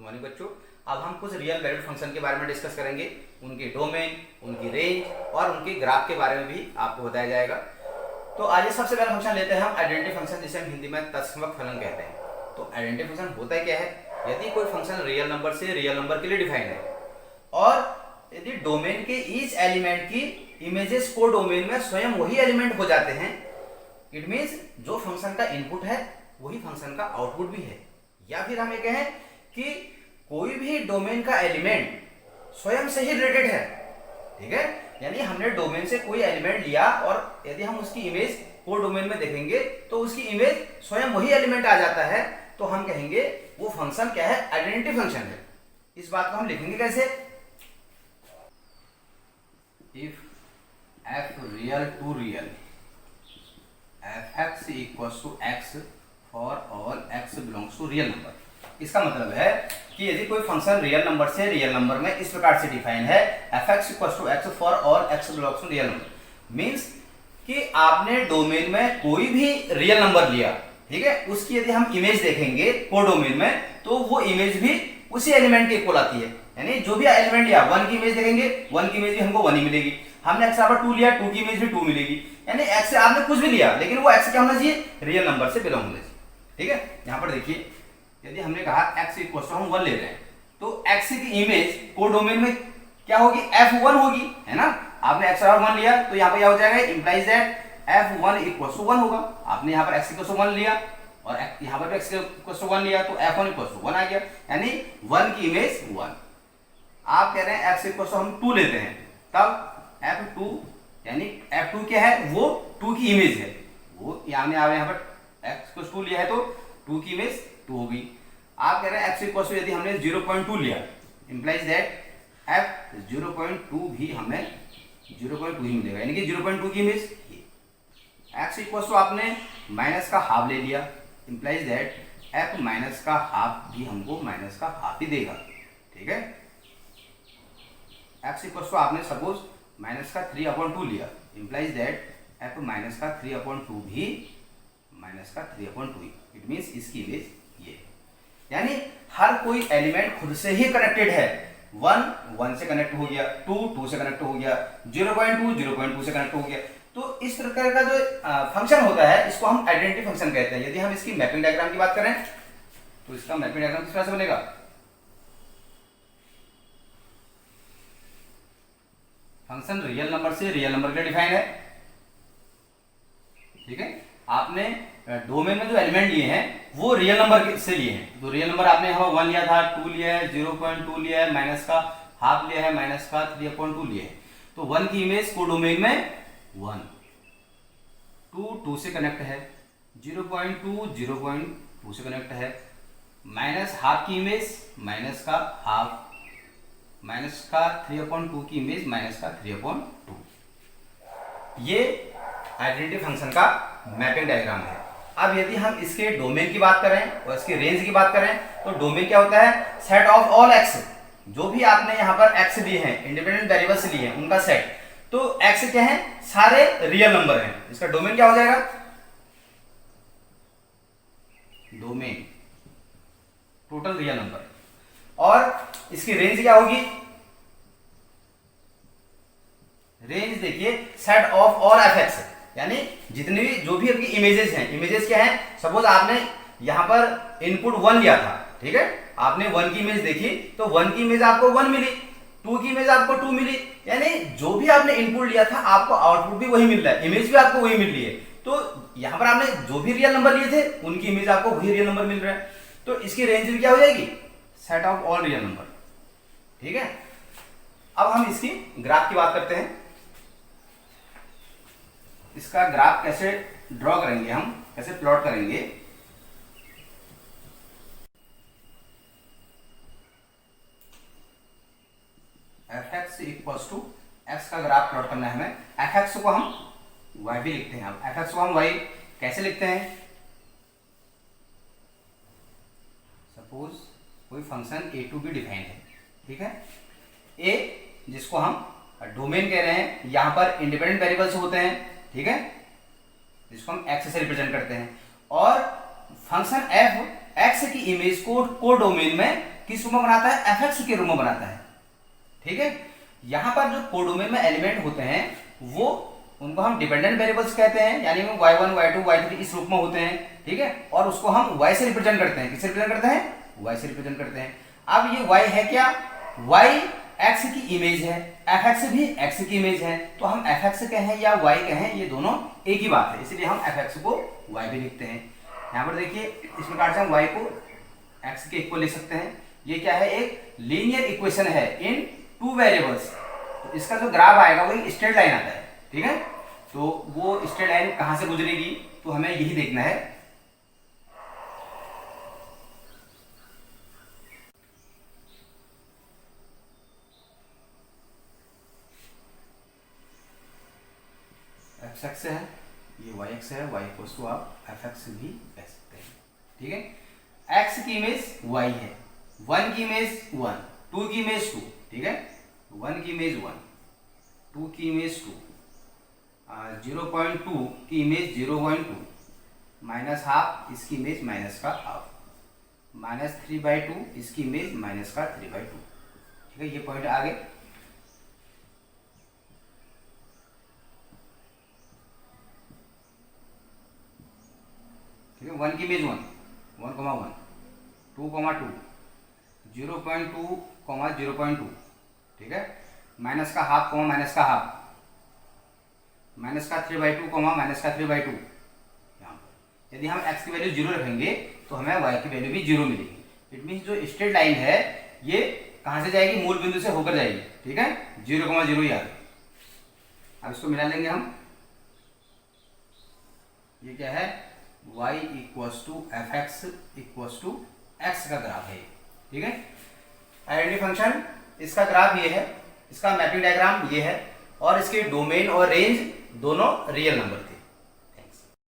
Morning बच्चों। अब हम कुछ रियल वैल्यूड फंक्शन के बारे में डिस्कस करेंगे, उनके डोमेन, उनकी रेंज और उनके ग्राफ के बारे में भी आपको बताया जाएगा। तो आइए सबसे पहला फंक्शन लेते हैं हम आइडेंटिटी फंक्शन, जिसे हम हिंदी में तत्समक फलन कहते हैं। तो आइडेंटिटी फंक्शन होता क्या है? यदि कोई फंक्शन रियल नंबर से रियल नंबर के लिए डिफाइन है और यदि डोमेन के ईच एलिमेंट की इमेजेस को डोमेन में स्वयं वही एलिमेंट हो जाते हैं, इट मीन्स जो फंक्शन का इनपुट है वही फंक्शन का आउटपुट भी है। या फिर हम ये कहें कि कोई भी डोमेन का एलिमेंट स्वयं से ही रिलेटेड है, ठीक है। यानी हमने डोमेन से कोई एलिमेंट लिया और यदि हम उसकी इमेज को डोमेन में देखेंगे तो उसकी इमेज स्वयं वही एलिमेंट आ जाता है, तो हम कहेंगे वो फंक्शन क्या है? आइडेंटिटी फंक्शन है। इस बात को हम लिखेंगे कैसे? If f real to real f x equals to x for all x belongs to real number. इसका मतलब है कि यदि कोई फंक्शन रियल नंबर से रियल नंबर में इस प्रकार से डिफाइन है, f x equals to x for all x belongs to real number, means कि आपने डोमेन में कोई भी रियल नंबर लिया, ठीक है, उसकी यदि हम इमेज देखेंगे को डोमेन में तो वो इमेज भी उसी एलिमेंट के इक्वल आती है। यानी जो भी एलिमेंट लिया, 1 की इमेज देखेंगे, 1 की इमेज भी हमको 1 ही मिलेगी। हमने x बराबर 2 लिया, 2 की इमेज भी 2 मिलेगी। यानी x से आपने कुछ भी लिया लेकिन वो x क्या होना चाहिए? रियल नंबर से बिलोंग होना चाहिए, ठीक है। यहाँ पर देखिए, यदि हमने कहा x इक्वल टू हम 1 ले रहे हैं तो x की इमेज को डोमेन में क्या होगी? f1 होगी, है ना। आपने x बराबर 1 लिया तो यहाँ पर क्या हो जाएगा? Implies that f1 equal to 1 होगा। आपने यहाँ पर x इक्वल टू 1 लिया और यहाँ पर x इक्वल टू 1 लिया तो f1 इक्वल टू 1 आ गया, यानी 1 की इमेज 1। आप कह रहे हैं x इक्वल टू हम 2 लेते हैं, तब f2 यानी f2 क्या है? वो 2 की इमेज है। वो यहाँ पर x को 2 लिया है तो 2 की इमेज 2 होगी। आप कह रहे हैं x इक्वल टू यदि हमने 0.2 लिया, इंप्लाइज दैट f 0.2 भी हमें 0.2 ही मिलेगा, यानी कि 0.2 की इमेज। x इक्वल टू आपने माइनस का हाफ ले लिया, इंप्लाइज दैट f माइनस का हाफ भी हमको माइनस का हाफ ही देगा, ठीक है। x इक्वल टू आपने सपोज माइनस का 3/2 लिया, इंप्लाइज दैट f माइनस का 3/2 भी माइनस का 3/2 ही। इट मीन्स इसकी इमेज ये, यानी हर कोई एलिमेंट खुद से ही कनेक्टेड है। 1 से कनेक्ट हो गया, 2 से कनेक्ट हो गया, 0.2 से कनेक्ट हो गया। तो इस प्रकार का जो फंक्शन होता है इसको हम आइडेंटिटी फंक्शन कहते हैं। यदि हम इसकी मैपिंग डायग्राम की बात करें तो इसका मैपिंग डायग्राम किस तरह से बनेगा? फंक्शन रियल नंबर से रियल नंबर के लिए डिफाइन है, ठीक है। आपने डोमेन में जो एलिमेंट लिए हैं वो रियल नंबर से लिए हैं। तो रियल नंबर आपने यहाँ 1 लिया था, 2 लिया है, 0.2 लिया है, माइनस का हाफ लिया है, माइनस का 3/2 लिया है। तो 1 की इमेज को डोमेन में 1, 2 से कनेक्ट है, 0.2 से कनेक्ट है, माइनस हाफ की इमेज माइनस का हाफ, माइनस का 3/2 की इमेज माइनस का 3/2। ये आइडेंटिटी फंक्शन का मैपिंग डायग्राम है। अब यदि हम इसके डोमेन की बात करें और इसके रेंज की बात करें तो डोमेन क्या होता है? Set of all x. जो भी आपने यहाँ पर एक्स लिए हैं, इंडिपेंडेंट वेरिएबल्स लिए हैं, उनका सेट। तो एक्स क्या है? सारे रियल नंबर हैं। इसका डोमेन क्या हो जाएगा? Domain total real number. और इसकी रेंज क्या होगी? रेंज देखिए set of all F x, यानी जितनी भी जो भी आपकी इमेजेस हैं, इमेजेस क्या हैं? सपोज आपने यहां पर इनपुट 1 लिया था, ठीक है। आपने 1 की इमेज देखी तो 1 की इमेज आपको 1 मिली, 2 की इमेज आपको 2 मिली, यानी जो भी आपने इनपुट लिया था आपको आउटपुट भी वही मिल रहा है, इमेज भी आपको वही मिल रही है। तो यहां पर आपने जो भी रियल नंबर लिए थे उनकी इमेज आपको वही रियल नंबर मिल रहा है। तो इसकी रेंज भी क्या हो जाएगी? Set of all real number, ठीक है। अब हम इसकी ग्राफ की बात करते हैं। इसका ग्राफ कैसे ड्रॉ करेंगे, हम कैसे प्लॉट करेंगे? F x equals to x का ग्राफ प्लॉट करना है हमें। एफ एक्स को हम वाई भी लिखते हैं। अब एफ एक्स को हम वाई कैसे लिखते हैं? सपोज कोई function A to B define है, ठीक है। ए जिसको हम डोमेन कह रहे हैं, यहां पर इंडिपेंडेंट वेरिएबल्स होते हैं, ठीक है, जिसको हम एक्स से रिप्रेजेंट करते हैं। और फंक्शन एफ एक्स की इमेज को डोमेन में किस रूप में बनाता है, fx के रूप में बनाता है। ठीक है, यहाँ पर जो कोडोमेन में एलिमेंट होते हैं वो उनको हम डिपेंडेंट वेरिएबल्स कहते हैं, यानी y1 y2 y3 इस रूप में होते हैं। ठीक है, और उसको हम y से रिप्रेजेंट करते हैं। किससे रिप्रेजेंट करते हैं, y से रिप्रेजेंट करते हैं। अब ये y है क्या, y x की इमेज है, fx भी x की इमेज है, तो हम fx कहें या y कहें ये दोनों एक ही बात है, इसलिए हम fx को y भी लिखते हैं। यहाँ पर देखिए इस प्रकार से हम y को x के इक्वल लिख सकते हैं। ये क्या है, एक लीनियर इक्वेशन है इन टू वेरिएबल्स। तो इसका जो ग्राफ आएगा वो एक स्ट्रेट लाइन आता है। ठीक है, तो वो स्ट्रेट लाइन कहां से गुजरेगी, तो हमें यही देखना है। एक्स एक्स है, ये वाई एक्स है, वाई इक्वल्स टू आप एफ एक्स भी कह सकते हैं। ठीक है, एक्स की इमेज वाई है, 1 की इमेज 1, 2 की इमेज 2। ठीक है, 1 की इमेज 1, 2 की इमेज 2, 0.2 की इमेज 0.2, माइनस हाफ इसकी इमेज माइनस का हाफ, माइनस 3/2 इसकी इमेज माइनस का 3/2। ठीक है, ये पॉइंट आ गए। ठीक है, 1 की इमेज 1, 1,1, 2,2, 0.2, 0.2। ठीक है, माइनस का हाफ, माइनस का हाफ, माइनस का 3/2, माइनस का 3/2। यहाँ पर यदि हम x की वैल्यू 0 रखेंगे तो हमें y की वैल्यू भी 0 मिलेगी। इट मीन्स जो स्ट्रेट लाइन है ये कहाँ से जाएगी, मूल बिंदु से होकर जाएगी। ठीक है, 0,0 याद। अब इसको मिला लेंगे हम। ये क्या है, y equals to f x equals to x का ग्राफ है। ठीक है, आइडेंटिटी फंक्शन इसका ग्राफ ये है, इसका मैपिंग डायग्राम ये है, और इसके डोमेन और रेंज दोनों रियल नंबर थे।